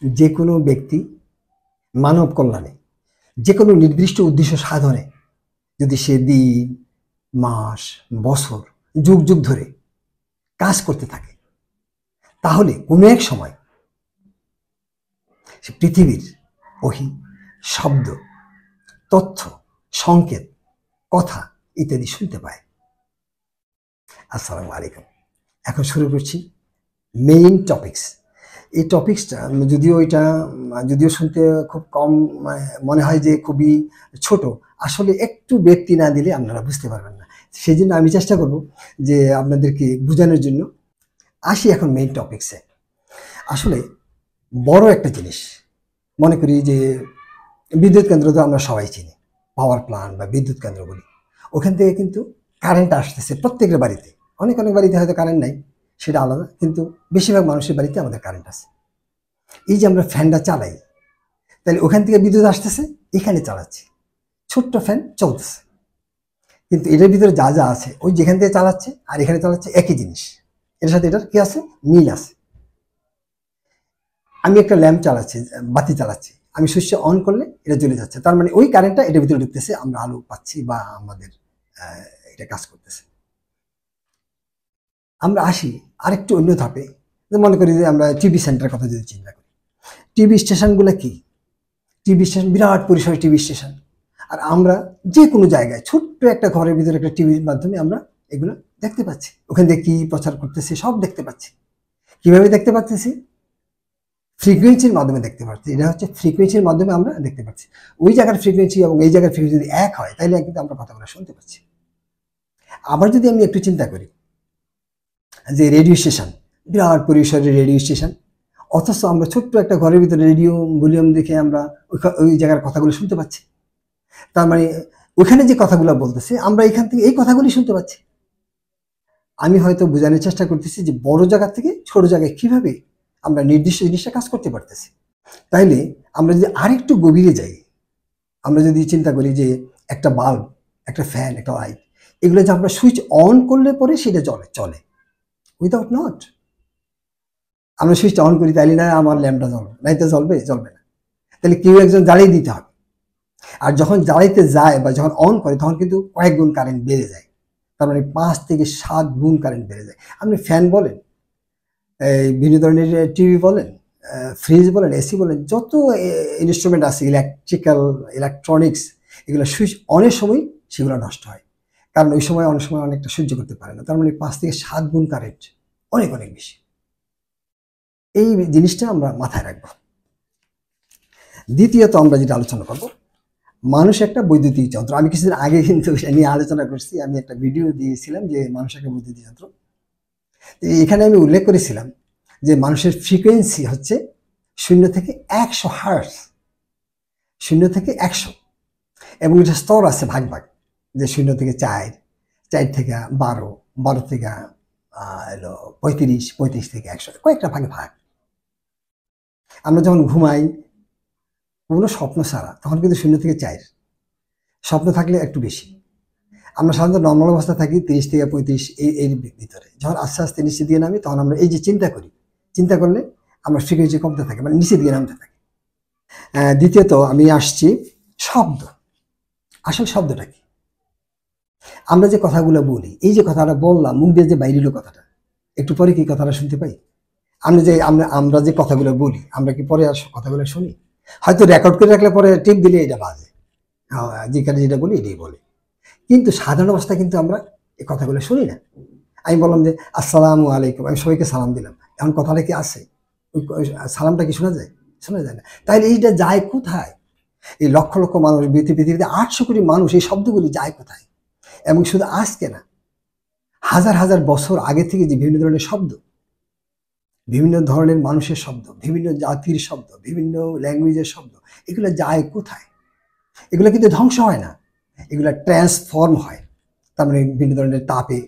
যে কোনো ব্যক্তি মানব কল্যাণে যে কোনো নির্দিষ্ট উদ্দেশ্য সাধনে যদি সে দিন, মাস, বছর, যুগ যুগ ধরে কাজ করতে থাকে, তাহলে কোনো এক সময় সে পৃথিবীর ওহি, শব্দ, তথ্য, সংকেত, কথা ইত্যাদি শুনতে পায়। আসসালামু আলাইকুম। এখন শুরু করছি মেইন টপিকস। এই টপিকসটা যদিও শুনতে খুব কম মনে হয় যে খুবই ছোট, আসলে একটু ব্যক্তি না দিলে আপনারা বুঝতে পারবেন না। সেই জন্য আমি চেষ্টা করব যে আপনাদেরকে বোঝানোর জন্য। আসি এখন মেইন টপিকসে। আসলে বড় একটা জিনিস, মনে করি যে বিদ্যুৎ কেন্দ্র তো আমরা সবাই চিনি, পাওয়ার প্ল্যান্ট বা বিদ্যুৎ কেন্দ্র বলি। ওখান থেকে কিন্তু কারেন্ট আসতেছে প্রত্যেকের বাড়িতে। অনেক অনেক বাড়িতে হয়তো কারেন্ট নাই, সেটা আলাদা, কিন্তু বেশিরভাগ মানুষের বাড়িতে আমাদের কারেন্ট আছে। এই যে আমরা ফ্যানটা চালাই, তাহলে ওখান থেকে বিদ্যুৎ আসতেছে, এখানে চালাচ্ছি, ছোট্ট ফ্যান চলতেছে, কিন্তু এটার ভিতরে যা যা আছে, ওই যেখান থেকে চালাচ্ছে আর এখানে চালাচ্ছে একই জিনিস। এটার সাথে এটার কি আছে? মিল আছে। আমি একটা ল্যাম্প চালাচ্ছি, বাতি চালাচ্ছি, আমি সুইচ অন করলে এটা জ্বলে যাচ্ছে, তার মানে ওই কারেন্টটা এটার ভিতরে ঢুকতেছে, আমরা আলো পাচ্ছি বা আমাদের এটা কাজ করতেছে। আমরা আসি আরেকটু অন্য ধাপে, মনে করি যে আমরা টিভি সেন্টারের কথা যদি চিন্তা করি, টিভি স্টেশনগুলো কি? টিভি স্টেশন বিরাট পরিসরে টিভি স্টেশন, আর আমরা যে কোনো জায়গায় ছোট্ট একটা ঘরের ভিতরে একটা টিভির মাধ্যমে আমরা এগুলো দেখতে পাচ্ছি। ওখান থেকে কি প্রচার করতেছে সব দেখতে পাচ্ছি। কিভাবে দেখতে পাচ্ছি? ফ্রিকোয়েন্সির মাধ্যমে দেখতে পাচ্ছি। এটা হচ্ছে ফ্রিকোয়েন্সির মাধ্যমে আমরা দেখতে পাচ্ছি। ওই জায়গার ফ্রিকোয়েন্সি এবং এই জায়গার ফ্রিকোয়েন্সি যদি এক হয়, তাহলে কিন্তু আমরা কথাগুলো শুনতে পাচ্ছি। আবার যদি আমি একটু চিন্তা করি যে রেডিও স্টেশন, বিরাট পরিসরের রেডিও স্টেশন, অথচ আমরা ছোট্ট একটা ঘরের ভিতরে রেডিও ভলিউম দেখে আমরা ওই জায়গার কথাগুলো শুনতে পাচ্ছি। তার মানে ওখানে যে কথাগুলো বলতেছে, আমরা এখান থেকে এই কথাগুলি শুনতে পাচ্ছি। আমি হয়তো বোঝানোর চেষ্টা করতেছি যে বড় জায়গা থেকে ছোট জায়গায় কিভাবে আমরা নির্দিষ্ট জিনিসটা কাজ করতে পারতেছি। তাইলে আমরা যদি আরেকটু গভীরে যাই, আমরা যদি চিন্তা করি যে একটা বাল্ব, একটা ফ্যান, একটা লাইট, এগুলো যে আমরা সুইচ অন করলে পরে সেটা চলে, উইদাউট নট। আমরা সুইচটা অন করি, তাইলে না আমার ল্যাম্পটা জ্বলবে, লাইটটা জ্বলবে না। তাহলে কেউ একজন জ্বালিয়ে দিতে হবে। আর যখন জ্বালাইতে যায় বা যখন অন করে, তখন কিন্তু কয়েক গুণ কারেন্ট বেড়ে যায়। তার মানে 5 থেকে 7 গুণ কারেন্ট বেড়ে যায়। আপনি ফ্যান বলেন, এই বিভিন্ন ধরনের টিভি বলেন, ফ্রিজ বলেন, এসি বলেন, যত ইনস্ট্রুমেন্ট আছে ইলেকট্রনিক্স, এগুলো সুইচ অনের সময় সেগুলো নষ্ট হয়। কারণ ওই সময় অনেক সময় অনেকটা সহ্য করতে পারে না। তার মানে 5 থেকে 7 গুণ কারেন্ট, অনেক অনেক বেশি। এই জিনিসটা আমরা মাথায় রাখবো। দ্বিতীয়ত আমরা যেটা আলোচনা করব, মানুষ একটা বৈদ্যুতিক যন্ত্র। আমি কিছুদিন আগে কিন্তু এটা নিয়ে আলোচনা করছি, আমি একটা ভিডিও দিয়েছিলাম যে মানুষ একটা বৈদ্যুতিক যন্ত্র। এখানে আমি উল্লেখ করেছিলাম যে মানুষের ফ্রিকোয়েন্সি হচ্ছে 0 থেকে 100 হার্টজ, 0 থেকে 100, এবং এটা স্তর আছে ভাগ ভাগ, যে 0 থেকে 4, 4 থেকে 12, 12 থেকে 35, 35 থেকে 100, কয়েকটা ভাগে ভাগ। আমরা যখন ঘুমাই কোনো স্বপ্ন ছাড়া, তখন কিন্তু 0 থেকে 4, স্বপ্ন থাকলে একটু বেশি। আমরা সাধারণত নর্মাল অবস্থা থাকি 30 থেকে 35 এর ভিতরে। যখন আস্তে আস্তে নিচে দিয়ে নামি, তখন আমরা এই যে চিন্তা করি, চিন্তা করলে আমরা ফ্রিকোয়েন্সি কমতে থাকে, মানে নিচে দিয়ে নামতে থাকে। দ্বিতীয়ত আমি আসছি শব্দ। আসল শব্দটা কি? আমরা যে কথাগুলো বলি, এই যে কথাটা বললাম, মুখ দিয়ে যে বাইরের কথাটা, একটু পরে কি কথাটা শুনতে পাই? আমরা যে কথাগুলো বলি, আমরা কি পরে আর কথাগুলো শুনি? হয়তো রেকর্ড করে রাখলে পরে টিপ দিলে এটা বাজে, যেখানে যেটা বলি এটাই বলে। কিন্তু সাধারণ অবস্থায় কিন্তু আমরা এই কথাগুলো শুনি না। আমি বললাম যে আসসালামু আলাইকুম, আমি সবাইকে সালাম দিলাম, এখন কথাটা কি আছে? ওই সালামটা কি শোনা যায়? শোনা যায় না। তাহলে এইটা যায় কোথায়? এই লক্ষ লক্ষ মানুষ, পৃথিবীতে 800 কোটি মানুষ, এই শব্দগুলি যায় কোথায়? এবং শুধু আজকে না, হাজার হাজার বছর আগে থেকে যে বিভিন্ন ধরনের শব্দ, বিভিন্ন ধরনের মানুষের শব্দ, বিভিন্ন জাতির শব্দ, বিভিন্ন ল্যাঙ্গুয়েজের শব্দ, এগুলো যায় কোথায়? এগুলো কিন্তু ধ্বংস হয় না, এগুলো ট্রান্সফর্ম হয়। তার মানে বিভিন্ন ধরনের তাপে,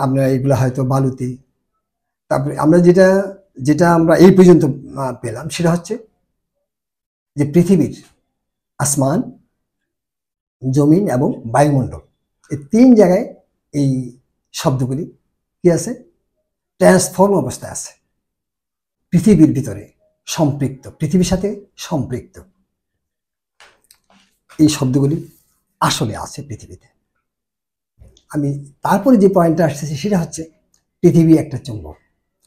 আমরা এগুলো হয়তো বালুতে। তারপরে আমরা যেটা যেটা আমরা এই পর্যন্ত পেলাম, সেটা হচ্ছে যে পৃথিবীর আসমান, জমিন এবং বায়ুমণ্ডল, এই 3 জায়গায় এই শব্দগুলি কি আছে? ট্রান্সফর্ম অবস্থায় আছে। পৃথিবীর ভিতরে সম্পৃক্ত, পৃথিবীর সাথে সম্পৃক্ত, এই শব্দগুলি আসলে আছে পৃথিবীতে। আমি তারপরে যে পয়েন্টটা আসতেছি সেটা হচ্ছে পৃথিবী একটা চুম্বক।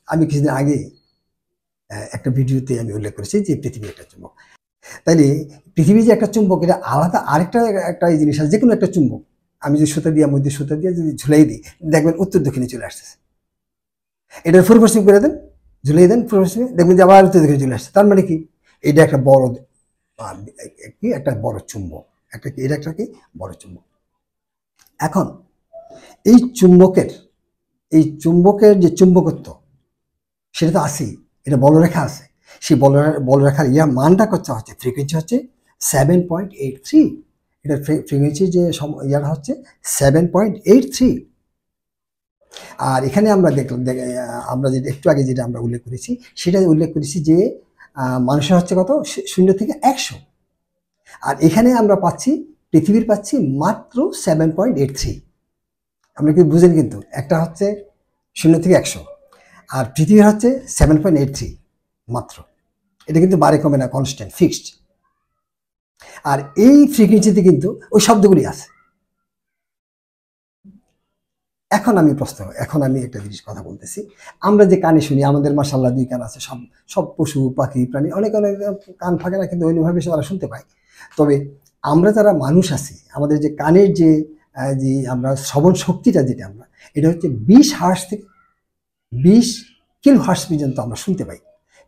আমি কিছুদিন আগে একটা ভিডিওতে আমি উল্লেখ করেছি যে পৃথিবী একটা চুম্বক। তাইলে পৃথিবী যে একটা চুম্বক, এটা আলাদা আরেকটা একটা জিনিস আছে, যে কোনো একটা চুম্বক আমি যদি সুতা দিয়ে মধ্যে সুতা দিয়ে যদি ঝুলাই দিই, দেখবেন উত্তর দক্ষিণে চলে আসতেছে। এটা পূর্ব পশ্চিম করে দেন, ঝুলিয়ে দেন পূর্ব পশ্চিমে, দেখবেন যে আবার উত্তর দক্ষিণে চলে আসছে। তার মানে কি, এটা একটা বড় কি একটা বড় চুম্বক, একটা কি এটা একটা কি বড় চুম্বক। এখন এই চুম্বকের যে চুম্বকত্ব সেটা তো আছেই, এটা বলরেখা আছে। সেই বলরেখার মানটা হচ্ছে ফ্রিকোয়েন্সি হচ্ছে 7.83। এটার ফ্রিকোয়েন্সি যে ইয়াটা হচ্ছে 7.83। আর এখানে আমরা দেখলাম, আমরা যেটা একটু আগে যেটা আমরা উল্লেখ করেছি, সেটা উল্লেখ করেছি যে মানুষের হচ্ছে কত, 0 থেকে 100। আর এখানে আমরা পাচ্ছি, পৃথিবীর পাচ্ছি মাত্র 7.83। আমরা কি বুঝেন, কিন্তু একটা হচ্ছে 0 থেকে 100 আর পৃথিবীর হচ্ছে 7.83 মাত্র। এটা কিন্তু বারে কমে না, কনস্ট্যান্ট, ফিক্সড। আর এই ফ্রিকোয়েন্সিতে কিন্তু ওই শব্দগুলি আছে। এখন আমি একটা জিনিস কথা বলতেছি, আমরা যে কানে শুনি, আমাদের মাশাআল্লাহ 2 কান আছে, সব পশু পাখি প্রাণী অনেক কান থাকে না, কিন্তু ওইভাবে তারা শুনতে পায়। তবে আমরা যারা মানুষ আছি, আমাদের যে কানের যে আমরা শ্রবণ শক্তিটা যেটা আমরা, এটা হচ্ছে 20 হার্টজ থেকে 20 কিলো হার্টজ পর্যন্ত আমরা শুনতে পাই।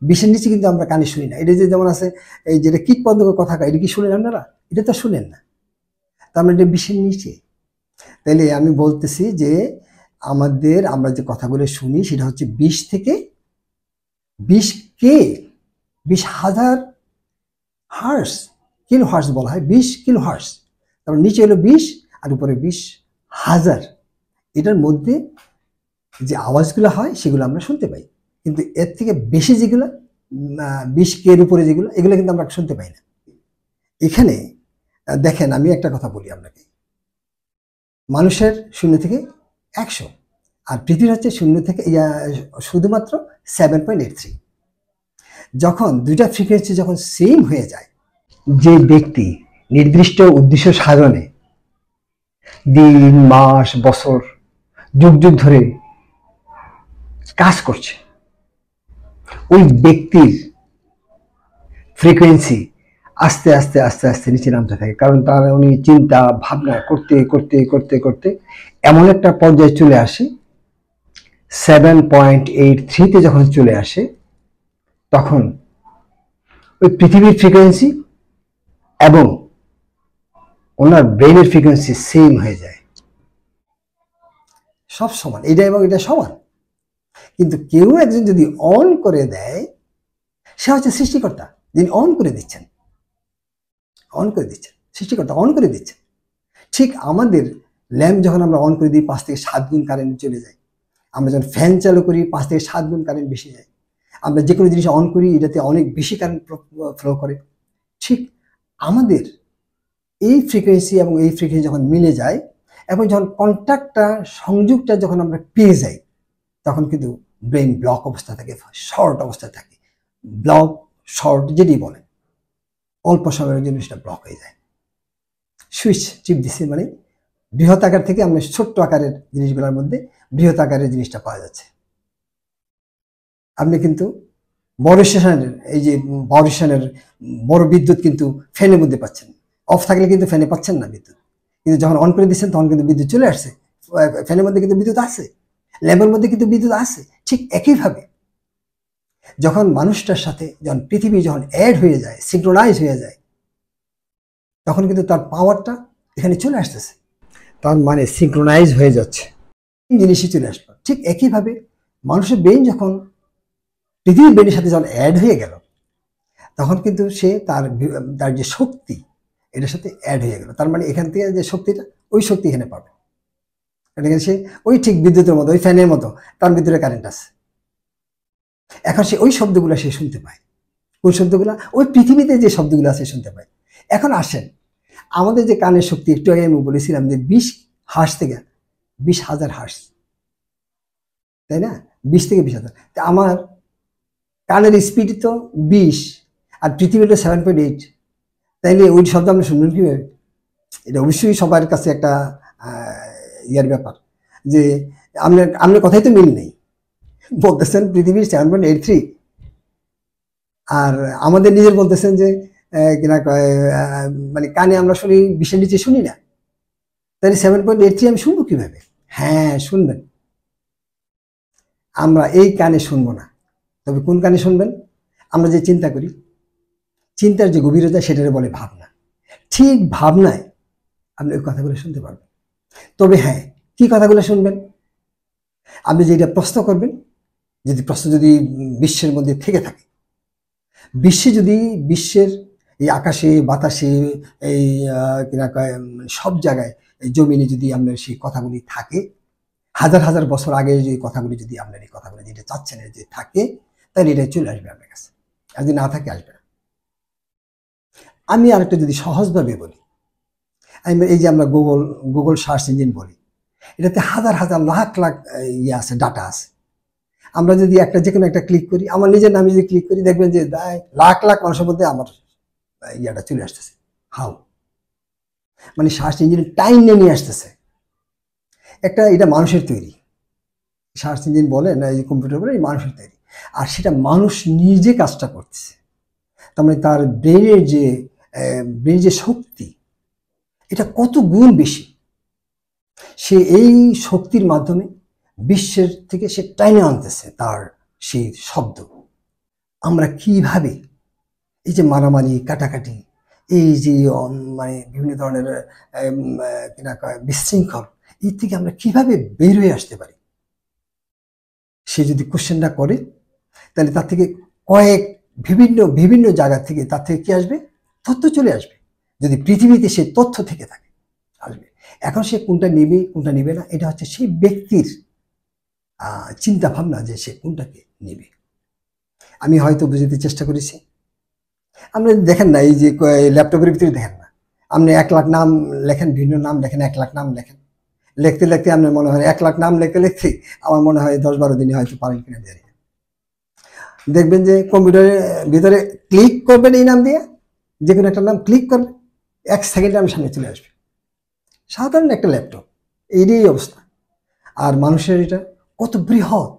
20-এর নিচে কিন্তু আমরা কানে শুনি না। এটা যে যেমন আছে, এই যেটা কীটপতঙ্গ কথা কয়, এটা কি শুনেন আপনারা? এটা তো শুনেন না। তার মানে এটা 20-এর নিচে। তাইলে আমি বলতেছি যে আমরা যে কথাগুলো শুনি সেটা হচ্ছে 20 থেকে 20,000 হার্টজ, কিলো হার্টজ বলা হয়, 20 কিলো হার্টজ। তারপর নিচে হলো 20 আর উপরে 20,000। এটার মধ্যে যে আওয়াজগুলো হয় সেগুলো আমরা শুনতে পাই, কিন্তু এর থেকে বেশি যেগুলো 20K-র উপরে যেগুলো, এগুলো কিন্তু আমরা শুনতে পাই না। এখানে দেখেন, আমি একটা কথা বলি আপনাকে, মানুষের 0 থেকে 100 আর পৃথিবীর হচ্ছে 0 থেকে শুধুমাত্র 7.83। যখন দুইটা ফ্রিকোয়েন্সি যখন সেম হয়ে যায়, যে ব্যক্তি নির্দিষ্ট উদ্দেশ্য সাধনে দিন, মাস, বছর, যুগ যুগ ধরে কাজ করছে, ওই ব্যক্তির ফ্রিকোয়েন্সি আস্তে আস্তে আস্তে আস্তে নিচে নামতে থাকে। কারণ উনি চিন্তা ভাবনা করতে করতে করতে করতে এমন একটা পর্যায়ে চলে আসে, 7.83-তে যখন চলে আসে, তখন ওই পৃথিবীর ফ্রিকোয়েন্সি এবং ওনার ব্রেনের ফ্রিকোয়েন্সি সেম হয়ে যায়, সব সমান, এটা এবং এটা সমান। কিন্তু কেউ একজন যদি অন করে দেয়, সে হচ্ছে সৃষ্টিকর্তা, যিনি অন করে দিচ্ছেন, সৃষ্টিকর্তা অন করে দিচ্ছেন। ঠিক আমাদের ল্যাম্প যখন আমরা অন করে দিই, 5 থেকে 7 গুণ কারেন্ট চলে যায়। আমরা যখন ফ্যান চালু করি, 5 থেকে 7 গুণ কারেন্ট বেশি যায়। আমরা যে কোনো জিনিস অন করি, এটাতে অনেক বেশি কারেন্ট ফ্লো করে। ঠিক আমাদের এই ফ্রিকোয়েন্সি এবং এই ফ্রিকোয়েন্সি যখন মিলে যায়, এবং যখন সংযোগটা যখন আমরা পেয়ে যাই, তখন কিন্তু ব্রেন ব্লক অবস্থা থাকে, শর্ট অবস্থা থাকে, ব্লক শর্ট যেটি বলে, অল্প সময়ের জন্য সেটা ব্লক হয়ে যায়। সুইচ টিপ দিচ্ছে, মানে বৃহৎ আকার থেকে আমরা ছোট্ট আকারের জিনিসগুলোর মধ্যে বৃহৎ আকারের জিনিসটা পাওয়া যাচ্ছে। আপনি কিন্তু বড় স্টেশনের বড় বিদ্যুৎ কিন্তু ফ্যানের মধ্যে পাচ্ছেন, অফ থাকলে কিন্তু ফ্যানে পাচ্ছেন না বিদ্যুৎ। কিন্তু যখন অন করে দিচ্ছেন, তখন কিন্তু বিদ্যুৎ চলে আসছে। ফ্যানের মধ্যে কিন্তু বিদ্যুৎ আছে, ল্যাম্পের মধ্যে কিন্তু বিদ্যুৎ আছে। ঠিক একইভাবে যখন মানুষটার সাথে যখন পৃথিবী যখন অ্যাড হয়ে যায়, সিঙ্ক্রোনাইজ হয়ে যায়, তখন কিন্তু তার পাওয়ারটা এখানে চলে আসতেছে। তার মানে সিঙ্ক্রোনাইজ হয়ে যাচ্ছে, জিনিসই চলে আসলো। ঠিক একইভাবে মানুষের ব্রেন যখন পৃথিবীর ব্রেনের সাথে যখন অ্যাড হয়ে গেল, তখন কিন্তু সে তার যে শক্তি, এটার সাথে অ্যাড হয়ে গেল। তার মানে এখান থেকে যে শক্তিটা, ওই শক্তি এখানে পাবে। এখানে সে ওই ঠিক বিদ্যুতের মতো, ওই ফ্যানের মতো, তার ভিতরে কারেন্ট আছে। এখন সে ওই শব্দগুলো সে শুনতে পায়। ওই শব্দগুলো ওই পৃথিবীতে যে শব্দগুলো আছে শুনতে পায়। এখন আসেন, আমাদের যে কানের শক্তি, একটু আগে আমি বলেছিলাম যে 20 হার্স থেকে 20,000 হার্স, তাই না? 20 থেকে 20,000। আমার কানের স্পিড তো 20 আর পৃথিবীটা 7.8, তাইলে ওই শব্দ আপনি শুনবেন কিভাবে? এটা অবশ্যই সবার কাছে একটা ইয়ার ব্যাপার যে আপনার কথাই তো মিল নেই। বলতেছেন পৃথিবীর 7.83 আর আমাদের নিজের বলতেছেন যে কিনা মানে কানে আমরা শুনি 20-এর নিচে শুনি না, তাহলে 7.83 আমি শুনবো কিভাবে? হ্যাঁ শুনবেন, আমরা এই কানে শুনবো না, তবে কোন কানে শুনবেন? আমরা যে চিন্তা করি, চিন্তার যে গভীরতা সেটারে বলে ভাবনা। ঠিক ভাবনায় আপনি ওই কথাগুলো শুনতে পারবেন। তবে হ্যাঁ, কি কথাগুলো শুনবেন? আপনি যেটা প্রশ্ন করবেন, যদি প্রশ্ন যদি বিশ্বের মধ্যে থেকে থাকে, বিশ্বের এই আকাশে বাতাসে এই কিনা কয় সব জায়গায় জমিনে যদি আপনার সেই কথাগুলি থাকে, হাজার হাজার বছর আগে যে কথাগুলি যদি আপনার এই কথাগুলি যেটা চাচ্ছেন যে থাকে, তাহলে এটা চলে আসবে আপনার কাছে, আর যদি না থাকে আসবে না। আমি আরেকটা যদি সহজভাবে বলি, আমি এই যে আমরা গুগল সার্চ ইঞ্জিন বলি, এটাতে হাজার হাজার লাখ লাখ ইয়ে আছে, ডাটা আছে। আমরা যদি একটা যে কোনো একটা ক্লিক করি, আমার নিজের নামে যদি ক্লিক করি, দেখবেন যে লাখ লাখ মানুষের মধ্যে আমার ইয়াটা চলে আসতেছে। হাউ মানে সার্চ ইঞ্জিন টাইম নিয়ে আসতেছে। এটা মানুষের তৈরি, সার্চ ইঞ্জিন বলে না, এই কম্পিউটার বলে, এই মানুষের তৈরি। আর সেটা মানুষ নিজে কাজটা করতেছে। তার মানে তার ব্রেনের যে শক্তি, এটা কত গুণ বেশি। সে এই শক্তির মাধ্যমে বিশ্বের থেকে সে টাইনে আনতেছে তার সেই শব্দ। আমরা কিভাবে এই যে মারামারি কাটাকাটি, এই যে মানে বিভিন্ন ধরনের বিশৃঙ্খল, এই থেকে আমরা কিভাবে বের হয়ে আসতে পারি? সে যদি কোশ্চেনটা করে, তাহলে তার থেকে বিভিন্ন বিভিন্ন জায়গা থেকে তার থেকে কি আসবে? তথ্য চলে আসবে। যদি পৃথিবীতে সে তথ্য থেকে থাকে, আসবে। এখন সে কোনটা নেবে কোনটা নেবে না, এটা হচ্ছে সেই ব্যক্তির চিন্তা ভাবনা যে সে কোনটাকে নেবে। আমি হয়তো বুঝতে চেষ্টা করেছি। আপনি দেখেন না, এই যে ল্যাপটপের ভিতরে দেখেন না, আপনি 1 লাখ নাম লেখেন, ভিন্ন নাম লেখেন, 1 লাখ নাম লেখেন, লিখতে লিখতে আপনার মনে হয় 1 লাখ নাম লিখতে লিখতে আমার মনে হয় 10-12 দিনে হয়তো পারেন কিনা জানি। দেখবেন যে কম্পিউটারের ভিতরে ক্লিক করবেন, এই নাম দিয়ে যে কোনো একটা নাম ক্লিক করবেন, 1 সেকেন্ডে আমি সামনে চলে আসবে। সাধারণ একটা ল্যাপটপ, এই অবস্থা। আর মানুষের এটা কত বৃহৎ,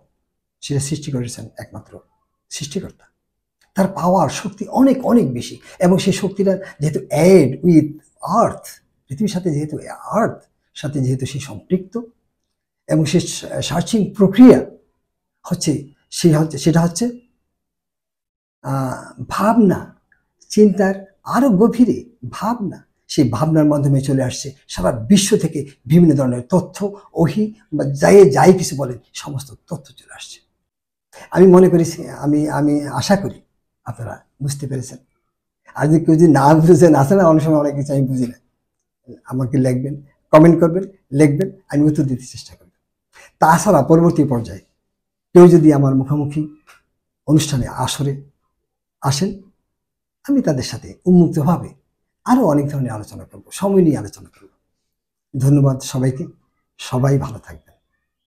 সেটা সৃষ্টি করেছেন একমাত্র সৃষ্টিকর্তা। তার পাওয়ার শক্তি অনেক অনেক বেশি, এবং সেই শক্তিটা যেহেতু অ্যাড উইথ আর্থ, পৃথিবীর সাথে যেহেতু সে সম্পৃক্ত, এবং সে সার্চিং প্রক্রিয়া হচ্ছে সেটা হচ্ছে ভাবনা, চিন্তার আরো গভীরে ভাবনা। সেই ভাবনার মাধ্যমে চলে আসছে সারা বিশ্ব থেকে বিভিন্ন ধরনের তথ্য, ওহি বা যাই কিছু বলেন, সমস্ত তথ্য চলে আসছে। আমি মনে করেছি, আমি আশা করি আপনারা বুঝতে পেরেছেন। আর যদি কেউ যদি না বুঝেন, আসে না অনেক সময় অনেক কিছু আমি বুঝি না, আমাকে লিখবেন, কমেন্ট করবেন, লিখবেন, আমি উত্তর দিতে চেষ্টা করব। তাছাড়া পরবর্তী পর্যায়ে কেউ যদি আমার মুখোমুখি অনুষ্ঠানে আসরে আসেন, আমি তাদের সাথে উন্মুক্তভাবে আরো অনেক ধরনের আলোচনা করব, সময় নিয়ে আলোচনা করব। ধন্যবাদ সবাইকে, সবাই ভালো থাকবে।